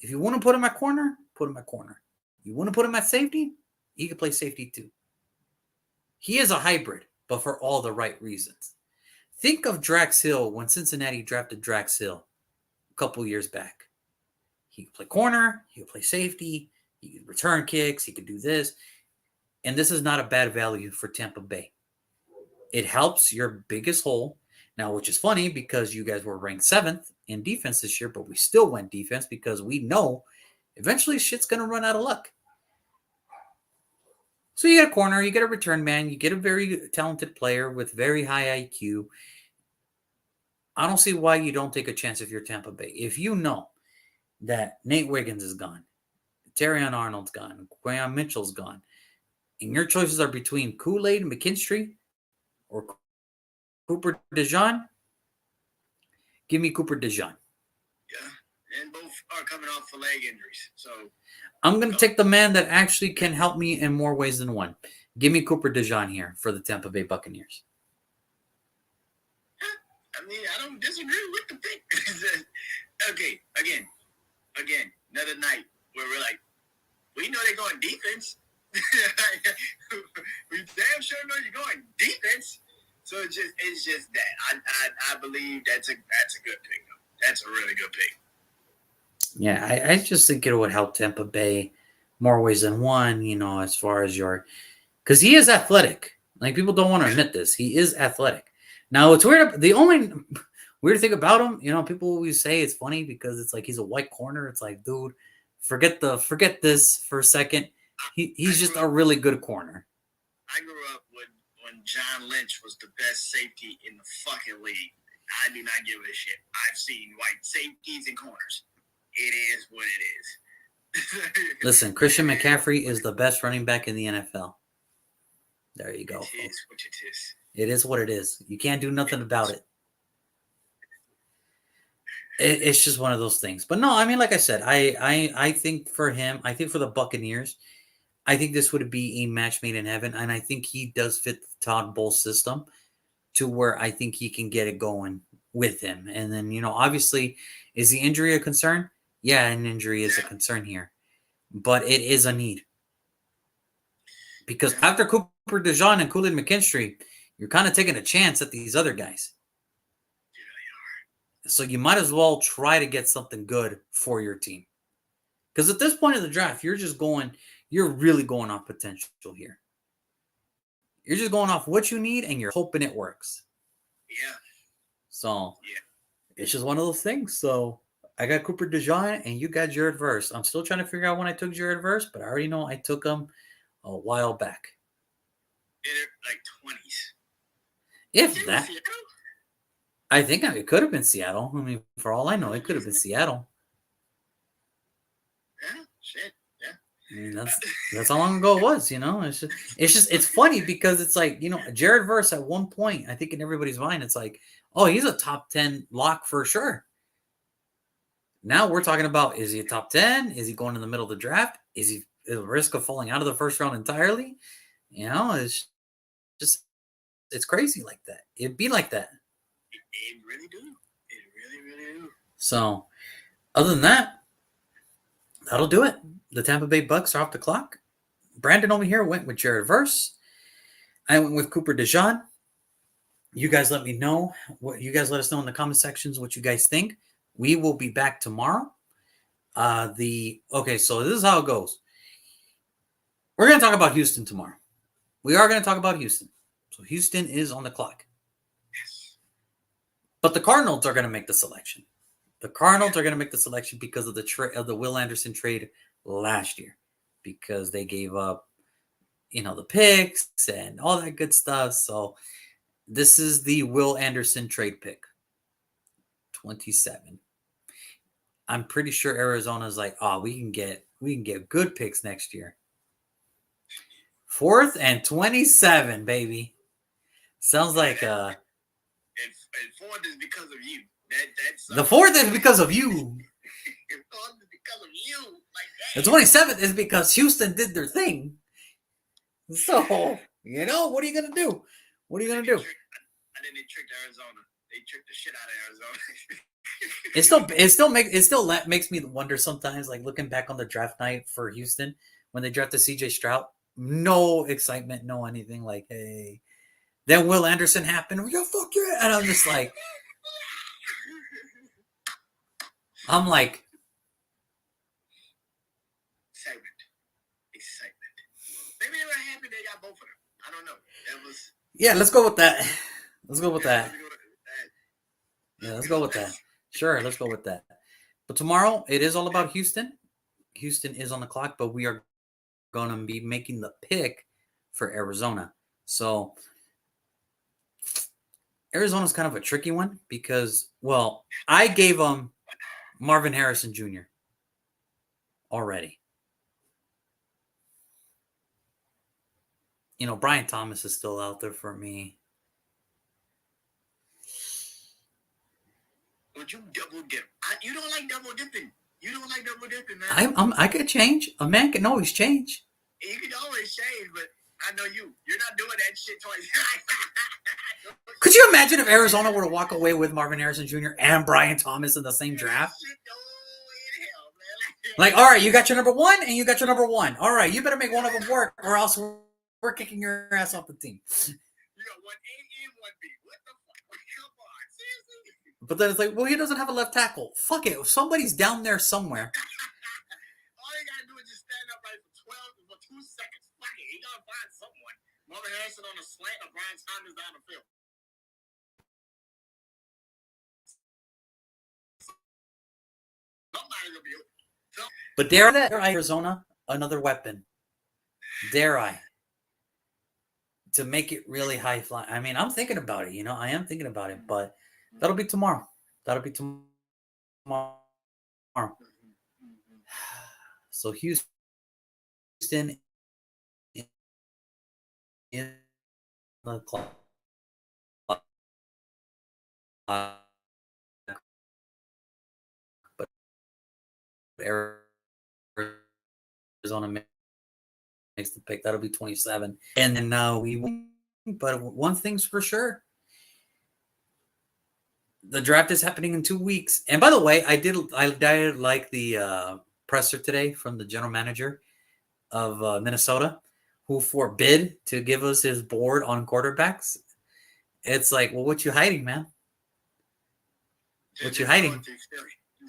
If you want to put him at corner, put him at corner. You want to put him at safety, he can play safety too. He is a hybrid, but for all the right reasons. Think of Drax Hill when Cincinnati drafted Drax Hill a couple years back. He could play corner, he could play safety, he could return kicks, he could do this. And this is not a bad value for Tampa Bay. It helps your biggest hole. Now, which is funny because you guys were ranked 7th in defense this year, but we still went defense because we know eventually shit's going to run out of luck. So you get a corner, you get a return man, you get a very talented player with very high IQ. I don't see why you don't take a chance if you're Tampa Bay. If you know that Nate Wiggins is gone, Terrion Arnold's gone, Graham Mitchell's gone, and your choices are between Kool-Aid and McKinstry or Cooper DeJean, give me Cooper DeJean. Yeah, and both are coming off of leg injuries. So I'm going to take the man that actually can help me in more ways than one. Give me Cooper DeJean here for the Tampa Bay Buccaneers. I mean, I don't disagree with the pick. Okay, again, another night where we're like, we know they're going defense. We damn sure know you're going defense. So it's just that. I believe that's a good pick. That's a really good pick. Yeah, I just think it would help Tampa Bay more ways than one, as far as because he is athletic. Like, people don't want to admit this. He is athletic. Now, it's weird. The only weird thing about him, people always say it's funny because it's like he's a white corner. It's like, dude, forget this for a second. He's just a really good corner. I grew up when John Lynch was the best safety in the fucking league. I do not give a shit. I've seen white safeties and corners. It is what it is. Listen, Christian McCaffrey is the best running back in the NFL. There you go. It is what it is. It is what it is. You can't do nothing about it. It's just one of those things. But no, I mean, like I said, I think for him, I think for the Buccaneers, I think this would be a match made in heaven. And I think he does fit the Todd Bowles system to where I think he can get it going with him. And then, obviously, is the injury a concern? Yeah, an injury is a concern here. But it is a need. Because after Cooper DeJean and Kool-Aid McKinstry, you're kind of taking a chance at these other guys. So you might as well try to get something good for your team. Because at this point of the draft, you're really going off potential here. You're just going off what you need and you're hoping it works. Yeah. So it's just one of those things. So I got Cooper DeJean and you got Jared Verse. I'm still trying to figure out when I took Jared Verse, but I already know I took him a while back. In like 20s. If that. I think it could have been Seattle. I mean, for all I know, it could have been Seattle. Yeah, shit. Yeah. I mean, that's how long ago it was, It's funny because it's like, Jared Verse at one point, I think in everybody's mind, it's like, oh, he's a top 10 lock for sure. Now we're talking about, is he a top 10? Is he going in the middle of the draft? Is he at risk of falling out of the first round entirely? It's just, it's crazy like that. It'd be like that. It really do. It really, really do. So, other than that, that'll do it. The Tampa Bay Bucks are off the clock. Brandon over here went with Jared Verse. I went with Cooper DeJean. You guys let me know. You guys let us know in the comment sections what you guys think. We will be back tomorrow. So this is how it goes. We're going to talk about Houston tomorrow. We are going to talk about Houston. So Houston is on the clock. But the Cardinals are going to make the selection. The Cardinals are going to make the selection because of the Will Anderson trade last year, because they gave up, the picks and all that good stuff. So this is the Will Anderson trade pick, 27. I'm pretty sure Arizona's like, we can get good picks next year. 4th and 27, baby. Sounds like And 4th is because of you. The 4th is because of you. 4th is because of you. The 27th is because Houston did their thing. So, what are you gonna do? What are you gonna do? I think they tricked Arizona. They tricked the shit out of Arizona. It still makes me wonder sometimes, like looking back on the draft night for Houston when they drafted CJ Stroud. No excitement, no anything. Like, hey, then Will Anderson happened. Yeah, fuck yeah, and I'm just like, excitement. Maybe they were happy they got both of them. I don't know. Yeah, let's go with that. Let's go with that. Yeah, let's go with that. Sure, let's go with that. But tomorrow, it is all about Houston. Houston is on the clock, but we are going to be making the pick for Arizona. So Arizona's kind of a tricky one because, I gave them Marvin Harrison Jr. already. Brian Thomas is still out there for me. Would you double dip? You don't like double dipping. You don't like double dipping, man. I could change. A man can always change. You can always change, but I know you. You're not doing that shit twice. Could you imagine if Arizona were to walk away with Marvin Harrison Jr. and Brian Thomas in the same draft? Like, all right, you got your number 1 and you got your number 1. All right, you better make one of them work, or else we're kicking your ass off the team. You got 1A and 1B. What the fuck? Come on, seriously? But then it's like, he doesn't have a left tackle. Fuck it. Somebody's down there somewhere. All you gotta do is just stand up right for 2 seconds. Fuck it. He gotta find someone. Marvin Harrison on a slant or Brian Thomas down the field. Somebody's gonna be open. But dare I, Arizona, another weapon. Dare I? To make it really high flying. I mean, I'm thinking about it, I am thinking about it, but that'll be tomorrow. So Houston in the clock. But Arizona makes the pick. That'll be 27. And then we win. But one thing's for sure. The draft is happening in 2 weeks. And by the way, I did like the presser today from the general manager of Minnesota, who forbid to give us his board on quarterbacks. It's like, well, what you hiding, man? What you hiding?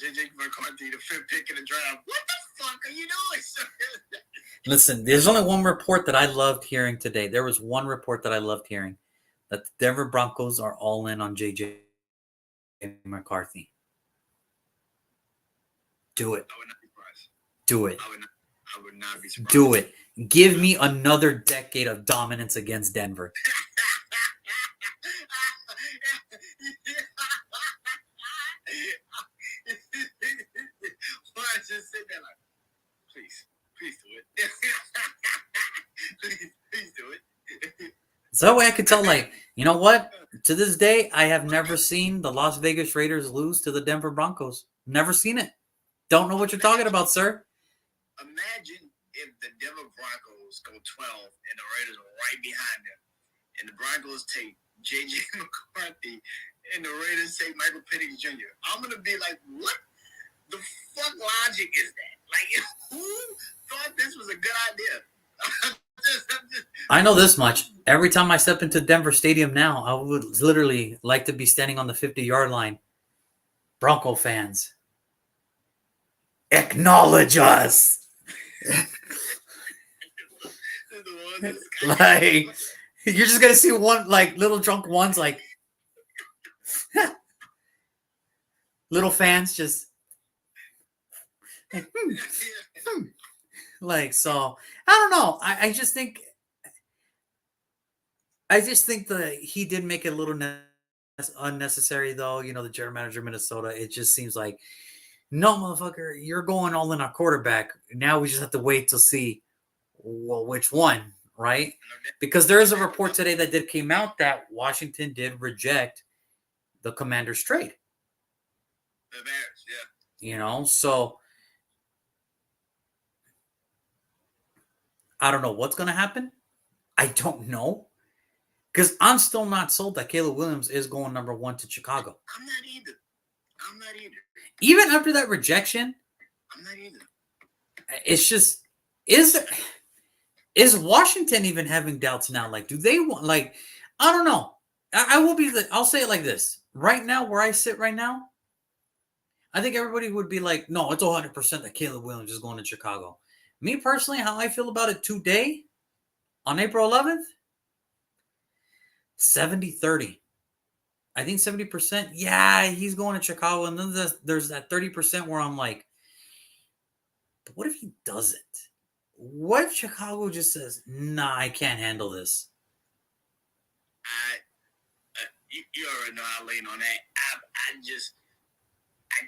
JJ McCarthy, the 5th pick in the draft. What the fuck are you doing, sir? Listen, there's only one report that I loved hearing today. There was one report that I loved hearing, that the Denver Broncos are all in on JJ McCarthy. Do it. I would not be surprised. Do it. I would not be surprised. Do it. Give me another decade of dominance against Denver. Just sit there like, please do it. please do it. So that way I could tell, like, you know what? To this day, I have never seen the Las Vegas Raiders lose to the Denver Broncos. Never seen it. Don't know what you're talking about, sir. Imagine if the Denver Broncos go 12 and the Raiders are right behind them, and the Broncos take JJ McCarthy and the Raiders take Michael Penix Jr. I'm going to be like, what the fuck logic is that? Like, who thought this was a good idea? I know this much. Every time I step into Denver Stadium now, I would literally like to be standing on the 50-yard line. Bronco fans. Acknowledge us. Like, you're just gonna see one like little drunk ones like little fans just like, like, so I don't know. I just think that he did make it a little unnecessary though. You know, the general manager of Minnesota. It just seems like no, motherfucker, you're going all in our quarterback. Now we just have to wait to see, well, which one, right? Because there is a report today that came out that Washington did reject the Commander's trade. The Bears, yeah. You know, so I don't know what's going to happen. I don't know. Because I'm still not sold that Caleb Williams is going number 1 to Chicago. I'm not either. Even after that rejection, I'm not either. It's just, is Washington even having doubts now? Like, do they want, like, I don't know. I'll say it like this. Right now, where I sit right now, I think everybody would be like, no, it's 100% that Caleb Williams is going to Chicago. Me personally, how I feel about it today, on April 11th, 70-30. I think 70%, yeah, he's going to Chicago. And then there's that 30% where I'm like, but what if he doesn't? What if Chicago just says, nah, I can't handle this? You already know I lean on that. I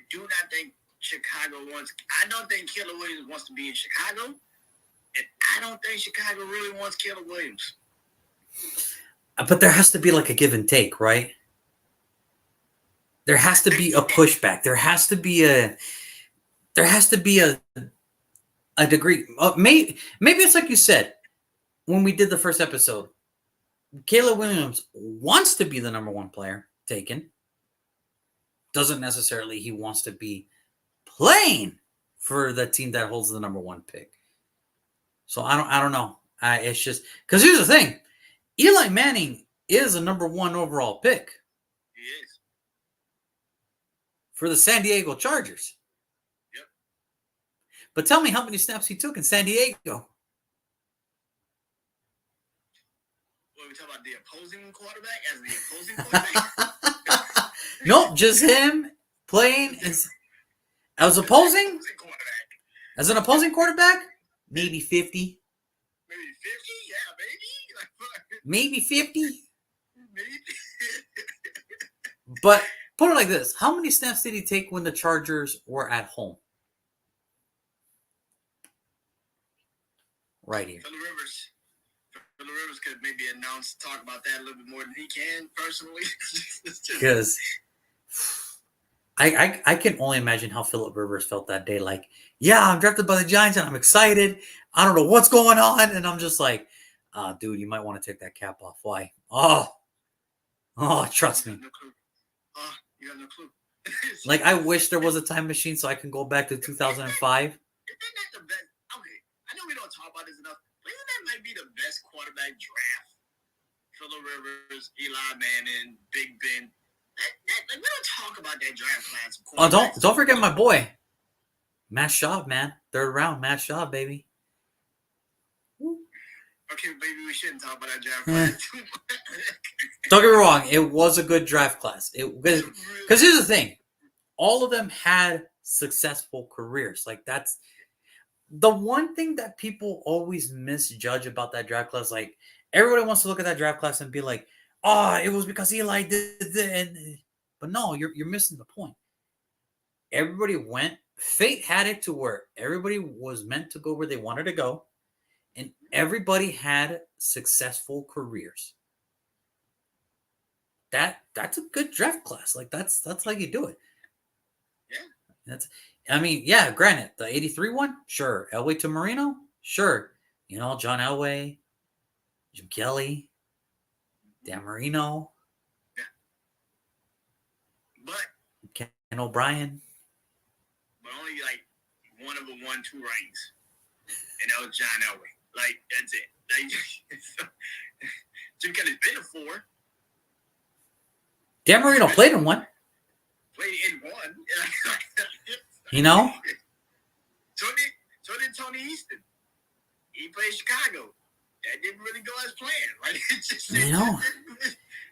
do not think Chicago wants, I don't think Caleb Williams wants to be in Chicago. And I don't think Chicago really wants Caleb Williams. But there has to be like a give and take, right? There has to be a pushback. There has to be a degree. Maybe it's like you said when we did the first episode. Caleb Williams wants to be the number 1 player taken. Doesn't necessarily he wants to be playing for the team that holds the number 1 pick. So I don't know. It's just because here's the thing: Eli Manning is a number 1 overall pick. He is for the San Diego Chargers. Yep. But tell me how many snaps he took in San Diego. What are we talking about? The opposing quarterback as the opposing quarterback? Nope, just him playing as opposing. As an opposing quarterback, maybe 50. Maybe 50? Yeah, maybe 50. Maybe. But put it like this: how many snaps did he take when the Chargers were at home? Right here. Phillip Rivers could maybe talk about that a little bit more than he can personally. Because I can only imagine how Phillip Rivers felt that day. Like, yeah, I'm drafted by the Giants and I'm excited. I don't know what's going on. And I'm just like, dude, you might want to take that cap off. Why? Oh, trust me. No clue. You have no clue. Like, I wish there was a time machine so I can go back to 2005. Isn't that the best? Okay, I know we don't talk about this enough, but isn't that might be the best quarterback draft? Phillip Rivers, Eli Manning, Big Ben. We don't talk about that draft class. Oh, don't forget my boy, Matt Schaub, man. 3rd round, Matt Schaub, baby. Okay, maybe we shouldn't talk about that draft class. Don't get me wrong, it was a good draft class. Because here's the thing: all of them had successful careers. Like, that's the one thing that people always misjudge about that draft class. Like, everybody wants to look at that draft class and be like, "Oh, it was because Eli did it." But no, you're missing the point. Everybody went. Fate had it to where everybody was meant to go where they wanted to go, and everybody had successful careers. That's a good draft class. Like, that's how you do it. Yeah. Granted, the 83 one, sure. Elway to Marino, sure. You know, John Elway, Jim Kelly, Dan Marino. Yeah. But Ken O'Brien. But only like one of them won 2 rings. And that was John Elway. Like, that's it. Like, Jim Kelly's been a 4. Dan Marino played in one. Played in one. You know? So did Tony Easton. He played Chicago. That didn't really go as planned. Right?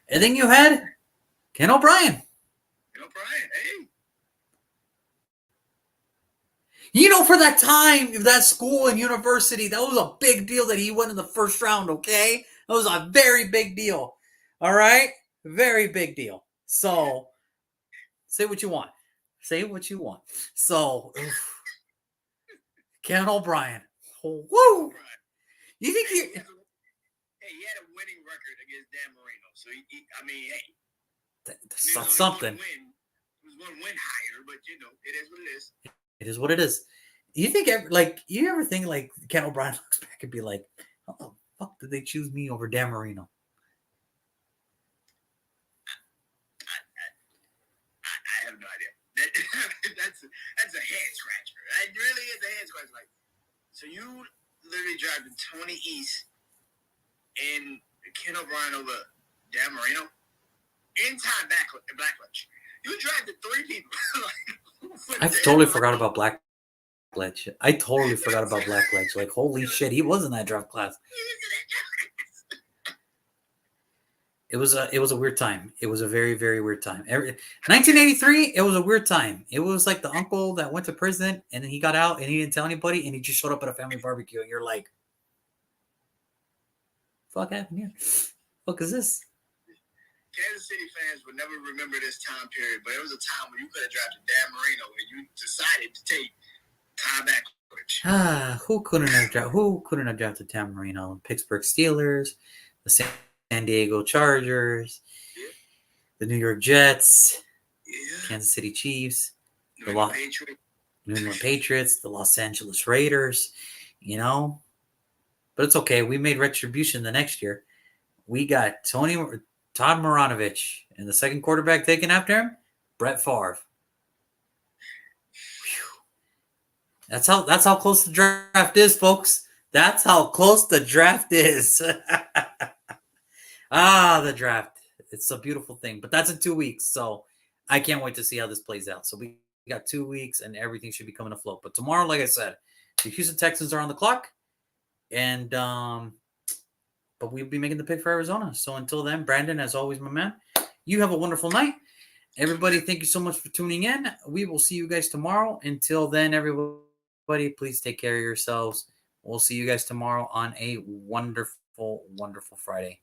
And then you had Ken O'Brien. Hey. For that time, that school and university, that was a big deal that he went in the first round, okay? That was a very big deal. All right? Very big deal. So, say what you want. Say what you want. So, Ken O'Brien. Woo! You think he had a winning record against Dan Marino. So, that's something. It was one win higher, but, it is what it is. It is what it is. You ever think like Ken O'Brien looks back and be like, how the fuck did they choose me over Dan Marino? I have no idea. That's a head scratcher. It really is a head scratcher. Like, so you literally drafted Tony East and Ken O'Brien over Dan Marino in Ty Blackledge. You drafted 3 people. I totally forgot about Blackledge. I totally forgot about Blackledge. Like, holy shit, he was in that draft class. It was a weird time. It was a very, very weird time. 1983, it was a weird time. It was like the uncle that went to prison and then he got out and he didn't tell anybody and he just showed up at a family barbecue and you're like, fuck happened here? Fuck is this? Kansas City fans would never remember this time period, but it was a time when you could have drafted Dan Marino and you decided to take Ty Blackledge. Who couldn't have drafted Dan Marino? Pittsburgh Steelers, the San Diego Chargers, the New York Jets, Kansas City Chiefs, the New England Patriots, the Los Angeles Raiders, But it's okay. We made retribution the next year. We got Todd Maranovich, and the second quarterback taken after him, Brett Favre. Whew. That's how close the draft is, folks. That's how close the draft is. The draft. It's a beautiful thing, but that's in 2 weeks, so I can't wait to see how this plays out. So we got 2 weeks, and everything should be coming afloat. But tomorrow, like I said, the Houston Texans are on the clock, and but we'll be making the pick for Arizona. So until then, Brandon, as always, my man, you have a wonderful night. Everybody, thank you so much for tuning in. We will see you guys tomorrow. Until then, everybody, please take care of yourselves. We'll see you guys tomorrow on a wonderful, wonderful Friday.